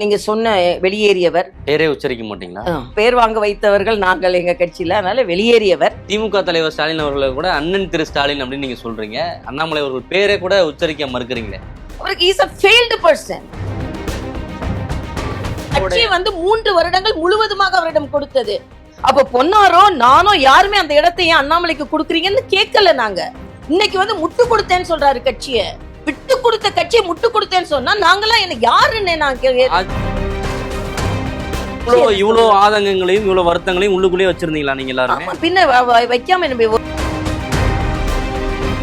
நீங்க சொன்ன வெளியேறியவர் பேரே உச்சரிக்க மாட்டீங்களா? பேர் வாங்க வைத்தவர்கள் நாங்கள் எங்க கட்சியில, அதனால வெளியேறியவர். திமுக தலைவர் ஸ்டாலின் அவர்களை கூட அண்ணன் திரு ஸ்டாலின் அப்படின்னு நீங்க சொல்றீங்க. அண்ணாமலை அவர்கள் பேரே கூட உச்சரிக்க மறுக்கிறீங்களே. அவருக்கு இஸ் a failed person. கட்சி 3 வருடங்கள் முழுவதுமாக அவரிடம் கொடுத்தது. அப்ப பொன்னாரோ நானோ யாருமே அந்த இடத்தை ஏன் அண்ணாமலைக்கு கொடுக்குறீங்கன்னு கேட்கல. நாங்க இன்னைக்கு முட்டு கொடுத்தேன்னு சொல்றாரு கட்சியை. விட்டு கொடுத்த கட்சியை முட்டு கொடுத்தேன்னு சொன்னா நாங்கெல்லாம் எனக்கு யாருன்னு நான் இவ்வளவு ஆதங்கங்களையும் இவ்வளவு வருத்தங்களையும் உள்ளுக்குள்ளேயே வச்சிருந்தீங்களா நீங்க எல்லாரும்? பின்ன வைக்காம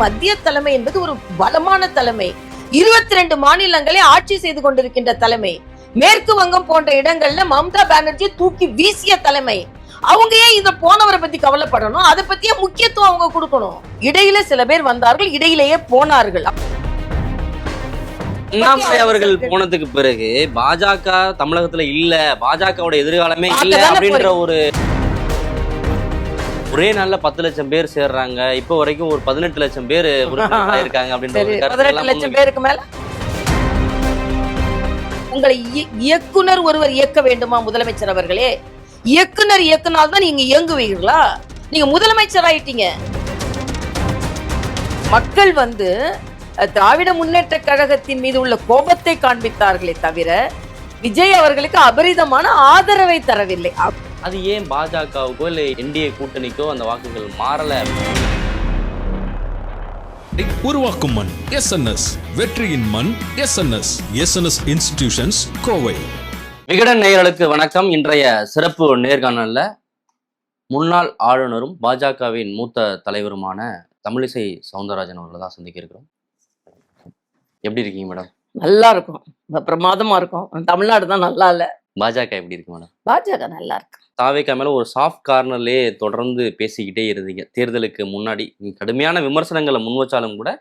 மத்திய தலைமை என்பது ஒரு பலமான தலைமை. 22 மாநிலங்களை ஆட்சி செய்து கொண்டிருக்கின்ற தலைமை. மேற்கு வங்கம் போன்ற இடங்கள்ல மம்தா பானர்ஜி தூக்கி வீசிய தலைமை. அவங்க ஏன் இத போனவரை பத்தி கவலைப்படணும்? அதை பத்தியே முக்கியத்துவம் அவங்க கொடுக்கணும். இடையில சில பேர் வந்தார்கள், இடையிலேயே போனார்கள். அண்ணாமலை அவர்கள் போனதுக்கு பிறகு பாஜக தமிழகத்துல இல்ல, பாஜகவோட எதிர்காலமே இல்ல அப்படின்ற ஒரே நாள்ல 10 லட்சம் பேர் சேர்றாங்க. இப்போ வரைக்கும் ஒரு 18 லட்சம் பேர் இருக்காங்க அப்படின்ற 18 லட்சம் பேருக்கு மேல உங்களை இயக்குனர் ஒருவர் இயக்க வேண்டுமா? முதலமைச்சர் அவர்களே, இயக்குனர் இயக்குனால்தான் நீங்க இயங்குவீர்களா? நீங்க முதலமைச்சர் ஆயிட்டீங்க. மக்கள் திராவிட முன்னேற்ற கழகத்தின் மீது உள்ள கோபத்தை காண்பித்தார்களே தவிர விஜய் அவர்களுக்கு அபரிதமான ஆதரவை தரவில்லை. அது ஏன் பாஜகவுக்கோ இல்ல என்டிஏ கூட்டணிக்கோ அந்த வாக்குகள் மாறல? உருவாக்கும் மண் எஸ்என்எஸ், வெற்றியின் மண் SNS. SNS institutions, Kovai. Vikatan நேயர்களுக்கு வணக்கம். இன்றைய சிறப்பு நேர்காணல்ல முன்னாள் ஆளுநரும் பாஜகவின் மூத்த தலைவருமான தமிழிசை சவுந்தரராஜன் அவர்களை தான் சந்திக்க இருக்கிறோம். எப்படி இருக்கீங்க மேடம்? நல்லா இருக்கும், பிரமாதமா இருக்கும். தமிழ்நாடு தான் நல்லா இல்ல. பாஜக எப்படி இருக்கு மேடம்? பாஜக நல்லா இருக்கு. தாவேக்கா மேல ஒரு சாஃப்ட் கார்னர்லயே தொடர்ந்து பேசிக்கிட்டே இருந்தீங்க. தேர்தலுக்கு முன்னாடி கடுமையான விமர்சனங்களை முன் வச்சாலும் கூட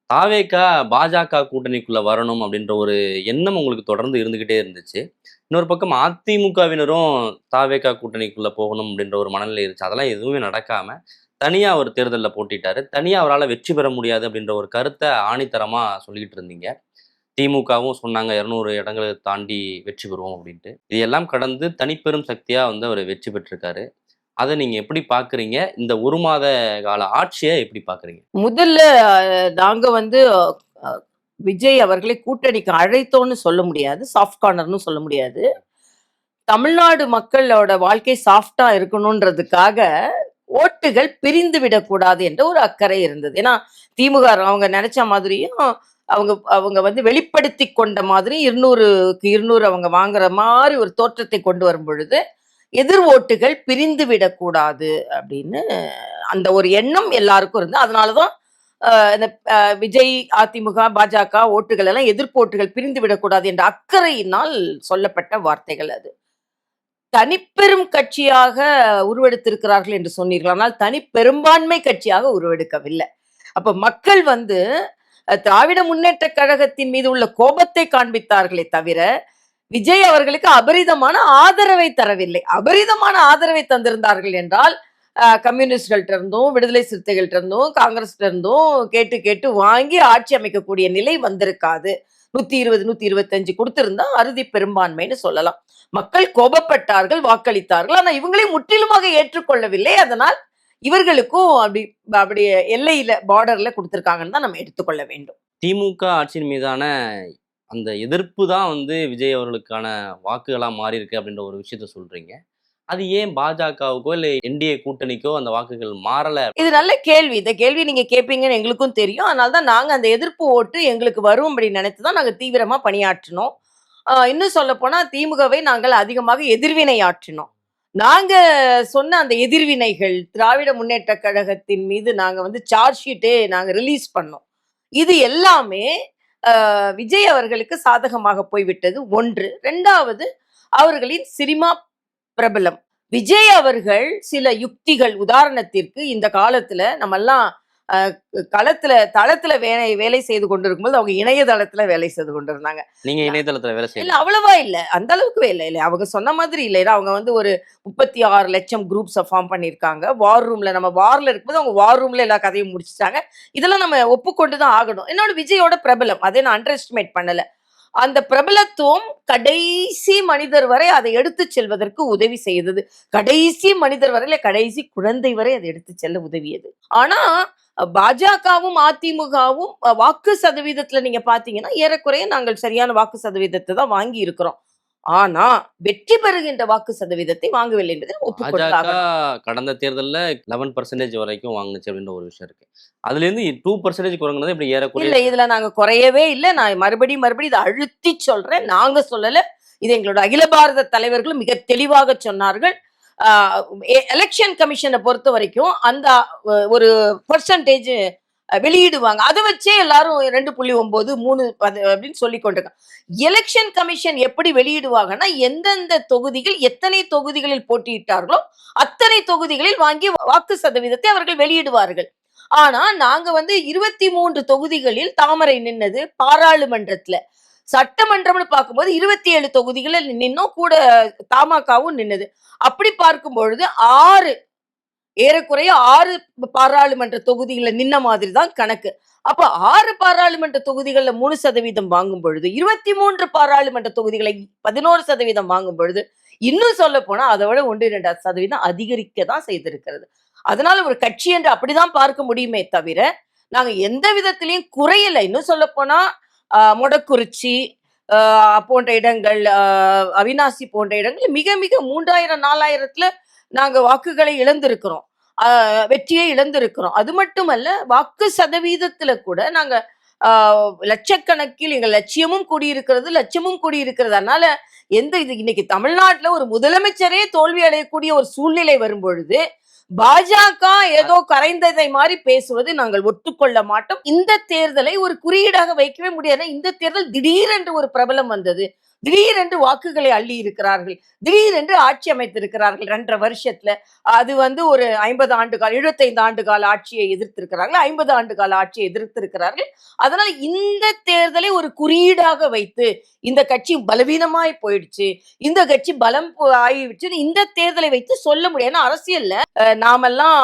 தாவேக்கா பாஜக கூட்டணிக்குள்ள வரணும் அப்படின்ற ஒரு எண்ணம் உங்களுக்கு தொடர்ந்து இருந்துகிட்டே இருந்துச்சு. இன்னொரு பக்கம் அதிமுகவினரும் தாவேக்கா கூட்டணிக்குள்ள போகணும் அப்படின்ற ஒரு மனநிலை இருந்துச்சு. அதெல்லாம் எதுவுமே நடக்காம தனியா அவர் தேர்தலில் போட்டிட்டாரு. தனியா அவரால் வெற்றி பெற முடியாது அப்படின்ற ஒரு கருத்தை ஆணித்தரமா சொல்லிக்கிட்டு இருந்தீங்க. திமுகவும் சொன்னாங்க 200 இடங்களை தாண்டி வெற்றி பெறுவோம் அப்படின்ட்டு. இதையெல்லாம் கடந்து தனிப்பெரும் சக்தியா அவர் வெற்றி பெற்றிருக்காரு. அதை நீங்க எப்படி பாக்குறீங்க? இந்த 1 மாத கால ஆட்சியை எப்படி பாக்குறீங்க? முதல்ல நாங்க விஜய் அவர்களை கூட்டணிக்கு அழைத்தோன்னு சொல்ல முடியாது, சாஃப்ட் கார்னர்னு சொல்ல முடியாது. தமிழ்நாடு மக்களோட வாழ்க்கை சாஃப்டா இருக்கணும்ன்றதுக்காக ஓட்டுகள் பிரிந்து விடக்கூடாது என்ற ஒரு அக்கறை இருந்தது. ஏன்னா திமுக அவங்க நினைச்ச மாதிரியும் அவங்க வெளிப்படுத்தி கொண்ட மாதிரி 200க்கு 200 அவங்க வாங்குற மாதிரி ஒரு தோற்றத்தை கொண்டு வரும் பொழுது எதிர் ஓட்டுகள் பிரிந்து விடக்கூடாது அப்படின்னு அந்த ஒரு எண்ணம் எல்லாருக்கும் இருந்து, அதனாலதான் இந்த விஜய், அதிமுக, பாஜக ஓட்டுகள் எல்லாம் எதிர்ப்பு ஓட்டுகள் பிரிந்து விடக்கூடாது என்ற அக்கறையினால் சொல்லப்பட்ட வார்த்தைகள். அது தனிப்பெரும் கட்சியாக உருவெடுத்திருக்கிறார்கள் என்று சொன்னீர்கள், ஆனால் தனி பெரும்பான்மை கட்சியாக உருவெடுக்கவில்லை. அப்ப மக்கள் திராவிட முன்னேற்ற கழகத்தின் மீது உள்ள கோபத்தை காண்பித்தார்களே தவிர விஜய் அவர்களுக்கு அபரிதமான ஆதரவை தரவில்லை. அபரிதமான ஆதரவை தந்திருந்தார்கள் என்றால் கம்யூனிஸ்ட்கள்ட்ட இருந்தும், விடுதலை சிறுத்தைகள்ட்ட இருந்தும், காங்கிரஸ்ல இருந்தும் கேட்டு கேட்டு வாங்கி ஆட்சி அமைக்கக்கூடிய நிலை வந்திருக்காது. 120 125 கொடுத்திருந்தா அறுதி பெரும்பான்மைன்னு சொல்லலாம். மக்கள் கோபப்பட்டார்கள், வாக்களித்தார்கள். ஆனா இவங்களை முற்றிலுமாக ஏற்றுக்கொள்ளவில்லை. அதனால் இவர்களுக்கும் அப்படி எல்லையில பார்டர்ல கொடுத்திருக்காங்கன்னு தான் நம்ம எடுத்துக்கொள்ள வேண்டும். திமுக ஆட்சியின் மீதான அந்த எதிர்ப்பு தான் விஜய் அவர்களுக்கான வாக்குகளா மாறி இருக்கு அப்படின்ற ஒரு விஷயத்த சொல்றீங்க. அது ஏன் பாஜகவுக்கோ இல்ல என்டிஏ கூட்டணிக்கோ அந்த வாக்குகள் மாறல? இது நல்ல கேள்வி. இந்த கேள்வி நீங்க கேட்பீங்கன்னு எங்களுக்கும் தெரியும். அதனாலதான் நாங்க அந்த எதிர்ப்பு ஓட்டு எங்களுக்கு வரும் அப்படி நினைத்துதான் நாங்க தீவிரமா பணியாற்றினோம். இன்னும் சொல்ல போனா திமுகவை நாங்கள் அதிகமாக எதிர்வினை ஆற்றினோம். நாங்க சொன்ன அந்த எதிர்வினைகள் திராவிட முன்னேற்ற கழகத்தின் மீது நாங்க சார்ஜ் ஷீட்டே நாங்க ரிலீஸ் பண்ணோம். இது எல்லாமே விஜய் அவர்களுக்கு சாதகமாக போய்விட்டது. 1. 2வது, அவர்களின் சினிமா பிரபலம். விஜய் அவர்கள் சில யுக்திகள், உதாரணத்திற்கு இந்த காலத்துல நம்ம எல்லாம் தளத்துல வேலை செய்து கொண்டிருக்கும்போது அவங்க இணையதளத்துல வேலை செய்து கொண்டிருந்தாங்க. நீங்க இணையதளத்துல வேலை செய்யல? இல்ல, அவ்வளவா இல்ல, அந்த அளவுக்கு இல்ல. அவங்க சொன்ன மாதிரி இல்ல. அவங்க ஒரு 36 லட்சம் குரூப்ஸை ஃபார்ம் பண்ணியிருக்காங்க. வார் ரூம்ல, நம்ம வார்ல இருக்கும்போது அவங்க வார் ரூம்ல எல்லா கதையும் முடிச்சுட்டாங்க. இதெல்லாம் நம்ம ஒப்புக்கொண்டுதான் ஆகணும். என்னோட விஜயோட பிரபலம், அதை நான் அண்டர் எஸ்டிமேட் பண்ணல. அந்த பிரபலத்துவம் கடைசி மனிதர் வரை அதை எடுத்து செல்வதற்கு உதவி செய்தது. கடைசி மனிதர் வரையில கடைசி குழந்தை வரை அதை எடுத்து செல்ல உதவியது. ஆனா பாஜகவும் அதிமுகவும் வாக்கு சதவீதத்துல நீங்க பாத்தீங்கன்னா ஏறக்குறைய நாங்கள் சரியான வாக்கு சதவீதத்தை தான் வாங்கி இருக்கிறோம். ஆனா வெற்றி பெறுகின்ற வாக்கு சதவீதத்தை வாங்கவில்லை என்பதை பாஜக ஒப்புக்கொண்டாக. கடந்த தேர்தல்ல 11% வரைக்கும் வாங்குனுச்சு அப்படின்ற ஒரு விஷயம் இருக்கு. அதுல இருந்து 2% குறைஞ்சது இப்படி ஏறக்குறைய இல்ல இதுல நாங்க குறையவே இல்லை. நான் மறுபடியும் இதை அழுத்தி சொல்றேன். நாங்க சொல்லல, இது எங்களோட அகில பாரத தலைவர்களும் மிக தெளிவாக சொன்னார்கள். எலெக்ஷன் கமிஷனை பொறுத்த வரைக்கும் அந்த ஒரு பெர்சன்டேஜ் வெளியிடுவாங்க. அதை வச்சே எல்லாரும் 2.9 3 அப்படின்னு சொல்லி கொண்டிருக்காங்க. எலெக்ஷன் கமிஷன் எப்படி வெளியிடுவாங்கன்னா எந்தெந்த தொகுதிகள் எத்தனை தொகுதிகளில் போட்டியிட்டார்களோ அத்தனை தொகுதிகளில் வாங்கி வாக்கு சதவீதத்தை அவர்கள் வெளியிடுவார்கள். ஆனா நாங்க 23 தொகுதிகளில் தாமரை நின்னது, பாராளுமன்றத்துல சட்டமன்றம்னு பார்க்கும்போது 27 தொகுதிகளில் நின்னோம், கூட தமாகவும் நின்னது. அப்படி பார்க்கும் பொழுது ஏறக்குறைய 6 பாராளுமன்ற தொகுதிகளை நின்ன மாதிரி தான் கணக்கு. அப்ப 6 பாராளுமன்ற தொகுதிகள்ல 3% வாங்கும் பொழுது 23 பாராளுமன்ற தொகுதிகளை 11% வாங்கும் பொழுது இன்னும் சொல்ல போனா அதை விட 1-2% அதிகரிக்க தான் செய்திருக்கிறது. அதனால ஒரு கட்சி என்று அப்படிதான் பார்க்க முடியுமே தவிர நாங்க எந்த விதத்திலையும் குறையல. இன்னும் சொல்ல போனா மொடக்குறிச்சி போன்ற இடங்கள், அவினாசி போன்ற இடங்கள் மிக மிக 3000-4000த்துல நாங்க வாக்குகளை இழந்திருக்கிறோம், வெற்றியை இழந்திருக்கிறோம். அது மட்டுமல்ல வாக்கு சதவீதத்துல கூட நாங்க லட்சக்கணக்கில் எங்கள் லட்சியமும் கூடியிருக்கிறது, லட்சமும் கூடியிருக்கிறது. அதனால இது இன்னைக்கு தமிழ்நாட்டுல ஒரு முதலமைச்சரே தோல்வி அடையக்கூடிய ஒரு சூழ்நிலை வரும் பொழுது பாஜக ஏதோ கரைந்ததை மாதிரி பேசுவது நாங்கள் ஒத்துக்கொள்ள மாட்டோம். இந்த தேர்தலை ஒரு குறியீடாக வைக்கவே முடியாது. இந்த தேர்தல் திடீரென்று ஒரு பிரபலம் வந்தது, திடீரென்று வாக்குகளை அள்ளி இருக்கிறார்கள், திடீரென்று ஆட்சி அமைத்திருக்கிறார்கள் 2.5 வருஷத்துல. அது ஒரு 50 ஆண்டு கால 75 ஆண்டு கால ஆட்சியை எதிர்த்திருக்கிறார்கள், 50 ஆண்டு கால ஆட்சியை எதிர்த்திருக்கிறார்கள். அதனால இந்த தேர்தலை ஒரு குறியீடாக வைத்து இந்த கட்சி பலவீனமாய் போயிடுச்சு, இந்த கட்சி பலம் ஆயிடுச்சு, இந்த தேர்தலை வைத்து சொல்ல முடியும். ஏன்னா அரசியல்ல நாமெல்லாம்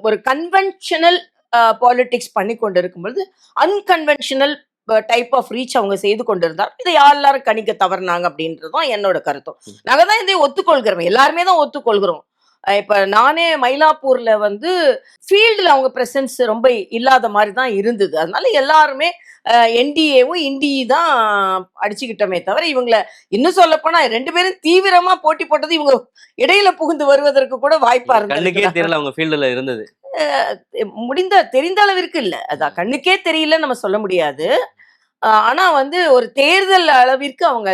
ஒரு கன்வென்ஷனல் பாலிடிக்ஸ் பண்ணி கொண்டு இருக்கும் பொழுது அன்கன்வென்ஷனல் டைப் ஆஃப் ரீச் அவங்க செய்து கொண்டிருந்தார். இதை எல்லாரும் கணிக்க தவறினாங்க அப்படின்றதுதான் என்னோட கருத்தும். நாங்க தான் இதை ஒத்துக்கொள்கிறோம், எல்லாருமே தான் ஒத்துக்கொள்கிறோம். இப்ப நானே மயிலாப்பூர்ல ஃபீல்டுல அவங்க பிரசன்ஸ் ரொம்ப இல்லாத மாதிரி தான் இருந்தது. அதனால எல்லாருமே என்டிஏவும் இண்டி தான் அடிச்சுக்கிட்டோமே தவிர இவங்களை இன்னும் சொல்ல போனா 2 பேரும் தீவிரமா போட்டி போட்டது இவங்க இடையில புகுந்து வருவதற்கு கூட வாய்ப்பா கண்ணுக்கே இருந்தது. தெரியல அவங்க ஃபீல்டுல இருந்தது. தெரிந்த அளவிற்கு இல்ல, அதான் கண்ணுக்கே தெரியல நம்ம சொல்ல முடியாது. ஆனா ஒரு தேர்தல் அளவிற்கு அவங்க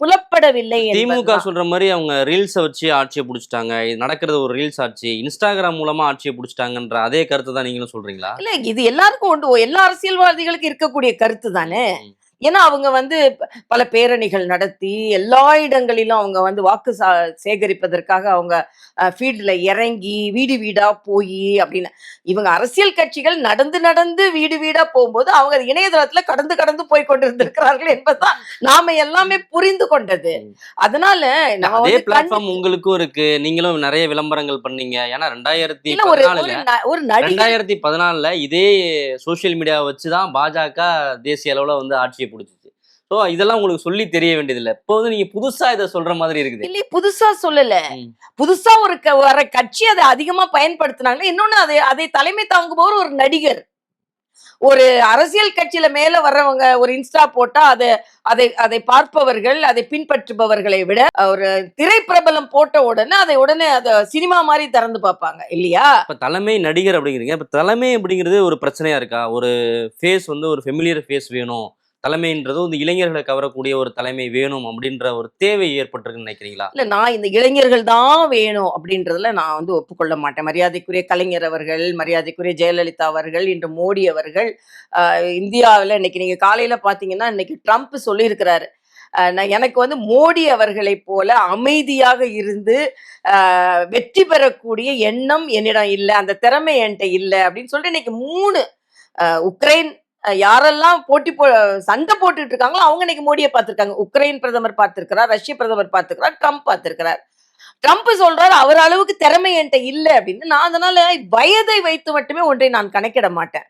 புலப்படவில்லை. திமுக சொல்ற மாதிரி அவங்க ரீல்ஸை வச்சு ஆட்சியை பிடிச்சிட்டாங்க, இது நடக்கிறது ஒரு ரீல்ஸ் ஆட்சி, இன்ஸ்டாகிராம் மூலமா ஆட்சியை பிடிச்சிட்டாங்கன்ற அதே கருத்து தான் நீங்களும் சொல்றீங்களா? இல்ல இது எல்லாருக்கும் உண்டு, எல்லா அரசியல்வாதிகளுக்கு இருக்கக்கூடிய கருத்து தானே. ஏன்னா அவங்க பல பேரணிகள் நடத்தி எல்லா இடங்களிலும் அவங்க வாக்கு சேகரிப்பதற்காக அவங்க ஃபீல்டுல இறங்கி வீடு வீடா போய் அப்படின்னு இவங்க அரசியல் கட்சிகள் நடந்து நடந்து வீடு வீடா போகும்போது அவங்க இணையதளத்துல கடந்து கடந்து போய் கொண்டிருந்திருக்கிறார்கள் என்பதுதான் நாம எல்லாமே புரிந்து கொண்டது. அதனால அதே பிளாட்ஃபார்ம் உங்களுக்கும் இருக்கு, நீங்களும் நிறைய விளம்பரங்கள் பண்ணீங்க. ஏன்னா 2014ல இதே சோசியல் மீடியா வச்சுதான் பாஜக தேசிய அளவுல ஆட்சியை பிடிச்சிச்சு. ஸோ இதெல்லாம் உங்களுக்கு சொல்லி தெரிய வேண்டியதில்லை. இப்போ நீங்க புதுசா இதை சொல்ற மாதிரி இருக்குது. இல்ல புதுசா சொல்லல, புதுசா வர கட்சி அதை அதிகமா பயன்படுத்தினாங்க. இன்னொன்னு அதை தலைமை தாங்குபவர் ஒரு நடிகர், ஒரு அரசியல் கட்சியில மேல வர்றவங்க ஒரு இன்ஸ்டா போட்டா அதை பார்ப்பவர்கள், அதை பின்பற்றுபவர்களை விட ஒரு திரைப்பிரபலம் போட்ட உடனே அதை சினிமா மாதிரி திறந்து பார்ப்பாங்க இல்லையா? இப்ப தலைமை நடிகர் அப்படிங்கிறீங்க, இப்ப தலைமை அப்படிங்கிறது ஒரு பிரச்சனையா இருக்கா? ஒரு ஃபேஸ் ஒரு ஃபெமிலியர் ஃபேஸ் வேணும், தலைமைன்றது இளைஞர்களை கவரக்கூடிய ஒரு தலைமை வேணும் அப்படின்ற ஒரு தேவை ஏற்பட்டிருக்குன்னு நினைக்கிறீங்களா? இல்ல நான் இந்த இளைஞர்கள் தான் வேணும் அப்படின்றதுல நான் ஒப்புக்கொள்ள மாட்டேன். மரியாதைக்குரிய கலைஞர் அவர்கள், மரியாதைக்குரிய ஜெயலலிதா அவர்கள், இன்று மோடி அவர்கள், இந்தியாவில் இன்னைக்கு நீங்க காலையில பாத்தீங்கன்னா இன்னைக்கு ட்ரம்ப் சொல்லியிருக்கிறாரு, எனக்கு மோடி அவர்களை போல அமைதியாக இருந்து வெற்றி பெறக்கூடிய எண்ணம் என்னிடம் இல்லை, அந்த திறமை என்கிட்ட இல்லை அப்படின்னு சொல்லிட்டு இன்னைக்கு 3 உக்ரைன் யாரெல்லாம் சண்டை போட்டுட்டு இருக்காங்களோ அவங்க இன்னைக்கு மோடியை பார்த்திருக்காங்க. உக்ரைன் பிரதமர் பார்த்திருக்கிறார், ரஷ்ய பிரதமர் பார்த்திருக்கிறார், ட்ரம்ப் பார்த்திருக்கிறார். ட்ரம்ப் சொல்றாரு அவர் அளவுக்கு திறமை என்கிட்ட இல்லை அப்படின்னு. நான் அதனால வயதை வைத்து மட்டுமே ஒன்றை நான் கணக்கிட மாட்டேன்.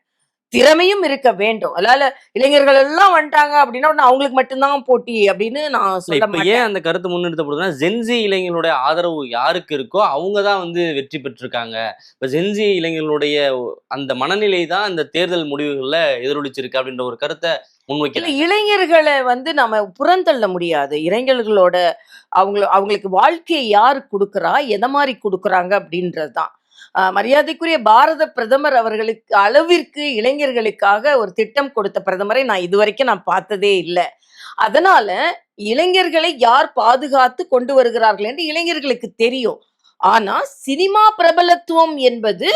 திறமையும் இருக்க வேண்டும். அதனால இளைஞர்கள் எல்லாம் வந்துட்டாங்க அப்படின்னா உடனே அவங்களுக்கு மட்டும்தான் போட்டி அப்படின்னு நான் இல்ல சொல்ல இப்ப மாட்டேன். ஏன் அந்த கருத்து முன்னிறுத்தப்படுதுன்னா, ஜென்சி இளைஞர்களுடைய ஆதரவு யாருக்கு இருக்கோ அவங்க தான் வந்து வெற்றி பெற்றிருக்காங்க. இப்ப ஜென்சி இளைஞர்களுடைய அந்த மனநிலை தான் இந்த தேர்தல் முடிவுகள்ல எதிரொலிச்சிருக்கு அப்படின்ற ஒரு கருத்தை இல்ல, முன்வைக்கிறாங்க. இளைஞர்களை வந்து நம்ம புறந்தள்ள முடியாது. இளைஞர்களோட அவங்களுக்கு வாழ்க்கையை யாரு குடுக்குறா, எத மாதிரி குடுக்குறாங்க அப்படின்றதுதான். மரியாதைக்குரிய பாரத பிரதமர் அவர்களுக்கு அளவிற்கு இளைஞர்களுக்காக ஒரு திட்டம் கொடுத்த பிரதமரை நான் இதுவரைக்கும் பார்த்ததே இல்ல. அதனால இளைஞர்களை யார் பாதுகாத்து கொண்டு வருகிறார்கள் என்று இளைஞர்களுக்கு தெரியும். ஆனா சினிமா பிரபலத்துவம் என்பது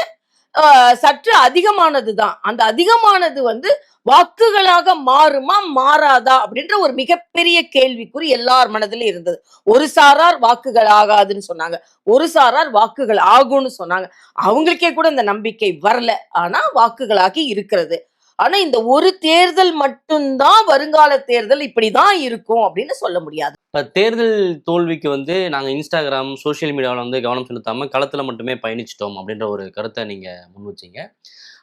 சற்று அதிகமானதுதான். அந்த அதிகமானது வந்து வாக்குகளாக மாறுமா மாறாதா அப்படின்ற ஒரு மிகப்பெரிய கேள்விக்குறி எல்லார் மனதிலும் இருந்தது. ஒரு சாரார் வாக்குகள் ஆகாதுன்னு சொன்னாங்க, ஒரு சாரார் வாக்குகள் ஆகும்னு சொன்னாங்க. அவங்களுக்கே கூட இந்த நம்பிக்கை வரல. ஆனா வாக்குகளாகி இருக்கிறது. ஆனா இந்த ஒரு தேர்தல் மட்டும்தான் வருங்கால தேர்தல் இப்படிதான் இருக்கும் அப்படின்னு சொல்ல முடியாது. இப்ப தேர்தல் தோல்விக்கு வந்து நாங்க இன்ஸ்டாகிராம், சோசியல் மீடியாவில் வந்து கவனம் செலுத்தாம களத்துல மட்டுமே பயணிச்சிட்டோம் அப்படின்ற ஒரு கருத்தை நீங்க முன் வச்சீங்க.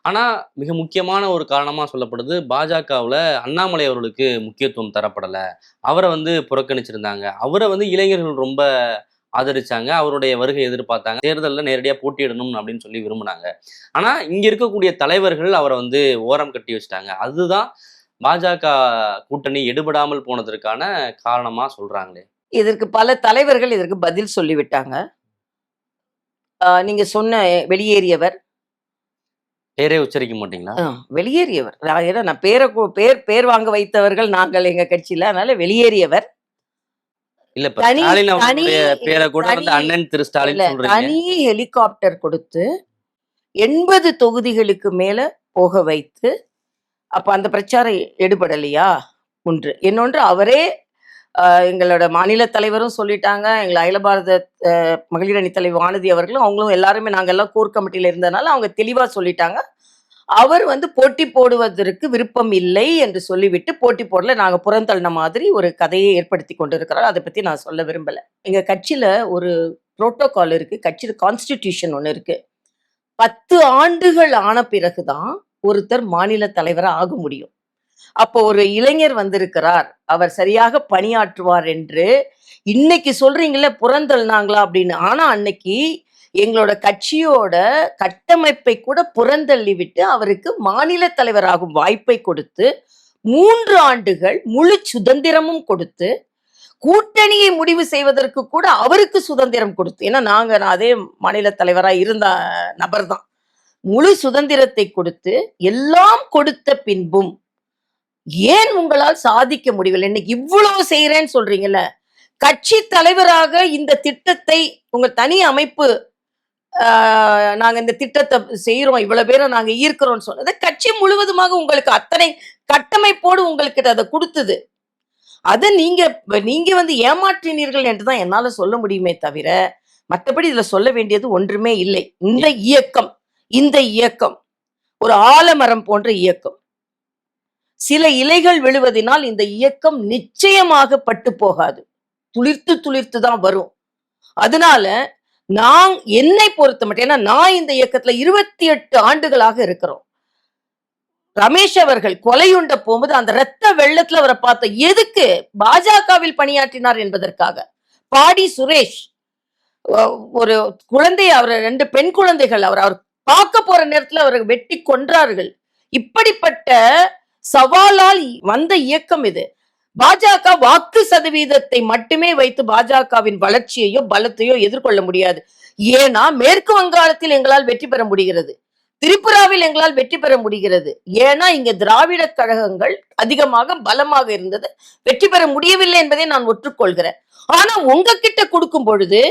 ஆனா மிக முக்கியமான ஒரு காரணமா சொல்லப்படுது, பாஜகவுல அண்ணாமலை அவர்களுக்கு முக்கியத்துவம் தரப்படல. அவரை வந்து புறக்கணிச்சிருந்தாங்க. அவரை வந்து இளைஞர்கள் ரொம்ப ஆதரிச்சாங்க. அவருடைய வருகை எதிர்பார்த்தாங்க. தேர்தல்ல நேரடியா போட்டியிடணும் அப்படின்னு சொல்லி விரும்புனாங்க. ஆனா இங்க இருக்கக்கூடிய தலைவர்கள் அவரை வந்து ஓரம் கட்டி வச்சுட்டாங்க. அதுதான் பாஜக கூட்டணி எடுபடாமல் போனதற்கான காரணமா சொல்றாங்களே. இதற்கு பல தலைவர்கள் இதற்கு பதில் சொல்லிவிட்டாங்க. நீங்க சொன்ன வெளியேறியவர் பேரே உச்சரிக்க மாட்டீங்களா? வெளியேறியவர். ஏன்னா நான் பேர் வாங்க வைத்தவர்கள் நாங்கள் எங்க கட்சியில. அதனால வெளியேறியவர். இல்ல இப்ப தனி ஸ்டாலின் தனி அவருடைய பேரை கூட வந்து தனி அண்ணன் திரு ஸ்டாலின் இல்ல, சொல்றீங்க. தனி ஹெலிகாப்டர் கொடுத்து 80 தொகுதிகளுக்கு மேல போக வைத்து, அப்ப அந்த பிரச்சாரம் எடுபடலையா? ஒன்று. இன்னொன்று, அவரே எங்களோட மாநில தலைவரும் சொல்லிட்டாங்க. எங்கள் அகில பாரத மகளிர் அணி தலைவர் வானதி அவர்களும், அவங்களும் எல்லாருமே நாங்க எல்லாம் கோர் கமிட்டியில இருந்தனால அவங்க தெளிவா சொல்லிட்டாங்க. அவர் வந்து போட்டி போடுவதற்கு விருப்பம் இல்லை என்று சொல்லிவிட்டு போட்டி போடல. நாங்க புறந்தள்ளின மாதிரி ஒரு கதையை ஏற்படுத்தி கொண்டிருக்கிறார். அதை பத்தி நான் சொல்ல விரும்பல. எங்க கட்சியில ஒரு புரோட்டோகால் இருக்கு. கட்சியில கான்ஸ்டிடியூஷன் ஒண்ணு இருக்கு. 10 ஆண்டுகள் ஆன பிறகுதான் ஒருத்தர் மாநில தலைவரா ஆக முடியும். அப்போ ஒரு இளைஞர் வந்திருக்கிறார், அவர் சரியாக பணியாற்றுவார் என்று இன்னைக்கு சொல்றீங்கல்ல புறந்தள்ளினாங்களா அப்படின்னு. ஆனா அன்னைக்கு எங்களோட கட்சியோட கட்டமைப்பை கூட புறந்தள்ளி விட்டு அவருக்கு மாநில தலைவராகும் வாய்ப்பை கொடுத்து 3 ஆண்டுகள் முழு சுதந்திரமும் கொடுத்து, கூட்டணியை முடிவு செய்வதற்கு கூட அவருக்கு சுதந்திரம் கொடுத்து, ஏன்னா நான் அதே மாநில தலைவரா இருந்த நபர் தான். முழு சுதந்திரத்தை கொடுத்து எல்லாம் கொடுத்த பின்பும் ஏன் உங்களால் சாதிக்க முடியவில்லை? இன்னைக்கு இவ்வளவு செய்யறேன்னு சொல்றீங்கல்ல, கட்சி தலைவராக இந்த திட்டத்தை உங்க தனி அமைப்பு நாங்க இந்த திட்டத்தை செய்யறோம், இவ்வளவு பேரை நாங்க ஈர்க்கிறோம்னு சொன்னது கட்சி முழுவதுமாக உங்களுக்கு அத்தனை கட்டமைப்போடு உங்களுக்கு அதை கொடுத்தது. அதை நீங்க வந்து ஏமாற்றினீர்கள் என்றுதான் என்னால சொல்ல முடியுமே தவிர மற்றபடி இதுல சொல்ல வேண்டியது ஒன்றுமே இல்லை. இந்த இயக்கம் ஒரு ஆலமரம் போன்ற இயக்கம். சில இலைகள் விழுவதினால் இந்த இயக்கம் நிச்சயமாக பட்டு போகாது, துளிர்த்து துளிர்த்து தான் வரும். அதனால என்னை பொறுத்த மட்டும், ஏன்னா நான் இந்த இயக்கத்துல 28 ஆண்டுகளாக இருக்கிறோம். ரமேஷ் அவர்கள் கொலையுண்ட போகும்போது அந்த ரத்த வெள்ளத்துல அவரை பார்த்த எதுக்கு? பாஜகவில் பணியாற்றினார் என்பதற்காக. பாடி சுரேஷ் ஒரு குழந்தை, அவர் 2 பெண் குழந்தைகள், அவர் பார்க்க போற நேரத்துல அவரை வெட்டி கொன்றார்கள். இப்படிப்பட்ட சவாலால் வந்த இயக்கம் இது. பாஜக வாக்கு சதவீதத்தை மட்டுமே வைத்து பாஜகவின் வளர்ச்சியையோ பலத்தையோ எதிர்கொள்ள முடியாது. ஏன்னா மேற்கு வங்காளத்தில் எங்களால் வெற்றி பெற முடிகிறது, திரிபுராவில் எங்களால் வெற்றி பெற முடிகிறது. ஏன்னா இங்க திராவிட கழகங்கள் அதிகமாக பலமாக இருந்தது, வெற்றி பெற முடியவில்லை என்பதை நான் ஒற்றுக்கொள்கிறேன். ஆனா உங்ககிட்ட கொடுக்கும் பொழுது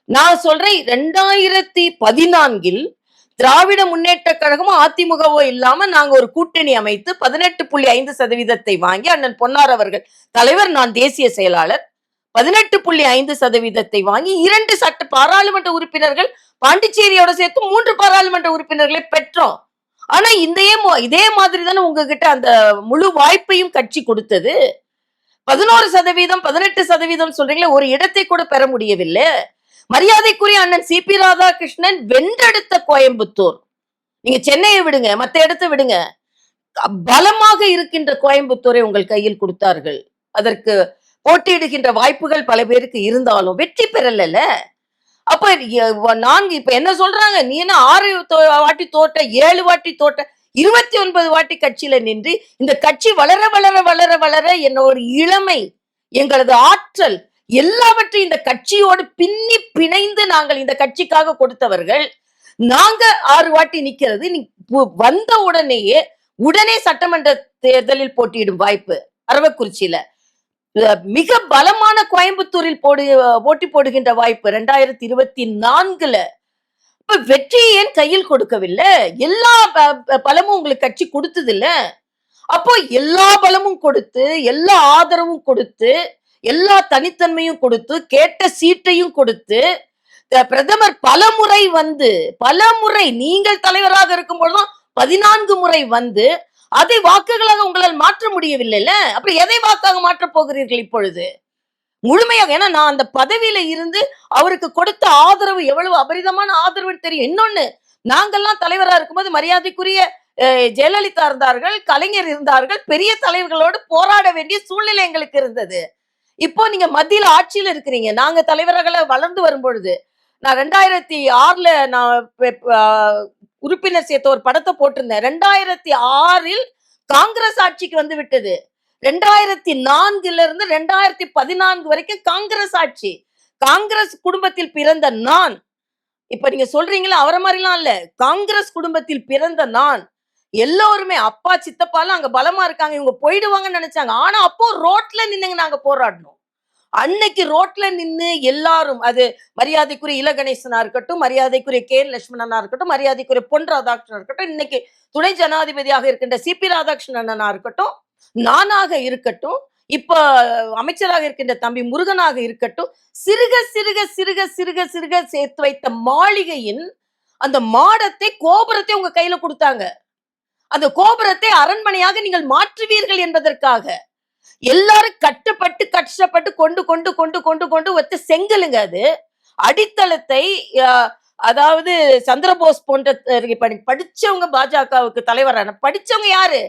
நான் சொல்றேன், 2014 திராவிட முன்னேற்ற கழகமும் அதிமுகவோ இல்லாம நாங்க ஒரு கூட்டணி அமைத்து 18.5% வாங்கி, அண்ணன் பொன்னார் அவர்கள் தலைவர், நான் தேசிய செயலாளர், 18.5% வாங்கி 2 பாராளுமன்ற உறுப்பினர்கள், பாண்டிச்சேரியோட சேர்த்து 3 பாராளுமன்ற உறுப்பினர்களை பெற்றோம். ஆனா இதே மாதிரி தானே உங்ககிட்ட அந்த முழு வாய்ப்பையும் கட்சி கொடுத்தது. 11%, 18% சொல்றீங்களே, ஒரு இடத்தை கூட பெற முடியவில்லை. மரியாதைக்குரிய அண்ணன் சிபி ராதாகிருஷ்ணன் வென்றெடுத்த கோயம்புத்தூர், நீங்க சென்னையை விடுங்க, மத்த இடத்தை விடுங்க, பலமாக இருக்கின்ற கோயம்புத்தூரை உங்கள் கையில் கொடுத்தார்கள். அதற்கு போட்டியிடுகின்ற வாய்ப்புகள் பல பேருக்கு இருந்தாலும் வெற்றி பெறல. அப்ப நான்கு இப்ப என்ன சொல்றாங்க, நீ என்ன 6 வாட்டி தோட்ட, 7 வாட்டி தோட்ட, 29 வாட்டி கட்சியில நின்று இந்த கட்சி வளர வளர வளர வளர என்னோட இளமை, எங்களது ஆற்றல் எல்லாவற்றையும் இந்த கட்சியோடு பின்னி பிணைந்து நாங்கள் இந்த கட்சிக்காக கொடுத்தவர்கள். நாங்க 6 வாட்டி நிக்கிறது, நீ வந்த உடனே சட்டமன்ற தேர்தலில் போட்டியிடும் வாய்ப்பு அரவக்குறிச்சியில, மிக பலமான கோயம்புத்தூரில் போட்டி போடுகின்ற வாய்ப்பு 2024ல. இப்ப வெற்றியை ஏன் கையில் கொடுக்கவில்லை? எல்லா பலமும் உங்களுக்கு கட்சி கொடுத்தது இல்ல. அப்போ எல்லா பலமும் கொடுத்து, எல்லா ஆதரவும் கொடுத்து, எல்லா தனித்தன்மையும் கொடுத்து, கேட்ட சீட்டையும் கொடுத்து, பிரதமர் பலமுறை நீங்கள் தலைவராக இருக்கும் பொழுதும் 14 முறை வந்து அதை வாக்குகளாக உங்களால் மாற்ற முடியவில்லைல்ல. அப்புறம் எதை வாக்காக மாற்ற போகிறீர்கள் இப்பொழுது? முழுமையாக, ஏன்னா நான் அந்த பதவியில இருந்து அவருக்கு கொடுத்த ஆதரவு எவ்வளவு அபரிதமான ஆதரவு தெரியும். இன்னொன்னு, நாங்கெல்லாம் தலைவரா இருக்கும்போது மரியாதைக்குரிய ஜெயலலிதா இருந்தார்கள், கலைஞர் இருந்தார்கள், பெரிய தலைவர்களோடு போராட வேண்டிய சூழ்நிலை எங்களுக்கு இருந்தது. இப்போ நீங்க மத்தியில ஆட்சியில இருக்கிறீங்க. நாங்க தலைவர்களை வளர்ந்து வரும் பொழுது, நான் 2006ல நான் உறுப்பினர் சேர்த்த ஒரு படத்தை போட்டிருந்தேன். 2006ல் காங்கிரஸ் ஆட்சிக்கு வந்து விட்டது. 2004ல இருந்து 2014 வரைக்கும் காங்கிரஸ் ஆட்சி. காங்கிரஸ் குடும்பத்தில் பிறந்த நான், இப்ப நீங்க சொல்றீங்களா அவரை மாதிரிலாம் இல்ல, காங்கிரஸ் குடும்பத்தில் பிறந்த நான், எல்லோருமே அப்பா சித்தப்பாலாம் அங்க பலமா இருக்காங்க, இவங்க போயிடுவாங்கன்னு நினைச்சாங்க. ஆனா அப்போ ரோட்ல நின்னுங்க நாங்க போராடணும். அன்னைக்கு ரோட்ல நின்னு எல்லாரும், அது மரியாதைக்குரிய இலகணேசனா இருக்கட்டும், மரியாதைக்குரிய கே லட்சுமணனா இருக்கட்டும், மரியாதைக்குரிய பொன் ராதாகிருஷ்ணன் இருக்கட்டும், இன்னைக்கு துணை ஜனாதிபதியாக இருக்கின்ற சிபி ராதாகிருஷ்ணனா இருக்கட்டும், நானாக இருக்கட்டும், இப்ப அமைச்சராக இருக்கின்ற தம்பி முருகனாக இருக்கட்டும், சிறுக சிறுக சிறுக சிறுக சிறுக சேர்த்து வைத்த மாளிகையின் அந்த மாடத்தை, கோபுரத்தை உங்க கையில கொடுத்தாங்க. அந்த கோபுரத்தை அரண்மனையாக நீங்கள் மாற்றுவீர்கள் என்பதற்காக எல்லாரும் கஷ்டப்பட்டு கொண்டு கொண்டு கொண்டு கொண்டு கொண்டு வச்ச செங்கலுங்க. அது அடித்தளத்தை, அதாவது சந்திரபோஸ் போன்ற படிச்சவங்க பாஜகவுக்கு தலைவரான படிச்சவங்க யாரு?